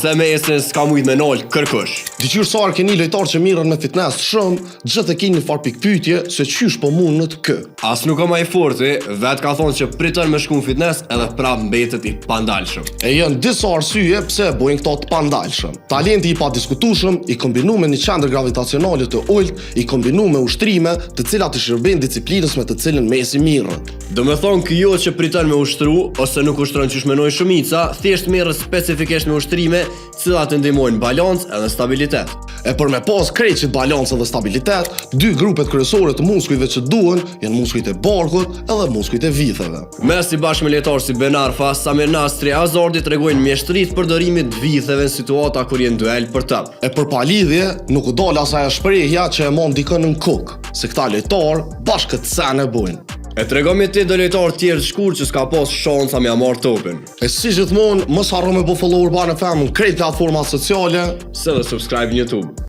Se me esën s'ka mujt me nol kërkush. Diqyrësar keni lojtar që mirën me fitness shumë, gjithë e keni një farë pikpyetje se qysh po mundët kë. As nuk o ma i forti, vet ka thonë që pritën me shku në fitness edhe prap mbetet i pandalshëm. E janë disa arsye pse bojnë këta të pandalshëm. Talenti i padiskutueshëm, i kombinu me një qendër gravitacionale të ulët, i kombinu me ushtrime të cilat i shërbejnë disiplinës me të cilën Messi mirret. Do me thonë kjo që pritën me ushtru, ose nuk ushtron qysh menojnë shumica, thjesht merret specifikisht me ushtrime, cilat të ndihmojnë balancë edhe stabilitet. E për me pas krejqit balancë dhe stabilitet, dy grupet kryesore të muskujve që duhen janë muskujt e barkut edhe muskujt e vitheve. Messi bashkë me lojtarë si Ben Arfa, Samir Nasri, Azordi tregojnë mjeshtrit përdorimit të vitheve në situata kur jenë duel për top. E për palidhje, nuk u dal asaj shprehja që e mon dikën në kuk, se këta lojtarë bashkë këtë sen e bojnë. E tregom me ti do lojtarë tjerë të shkur që s'ka pas shansa me marr topin. E si gjithmonë, mos harro me bu follow Urban FM në krejt platformat sociale, Se dhe subscribe në YouTube.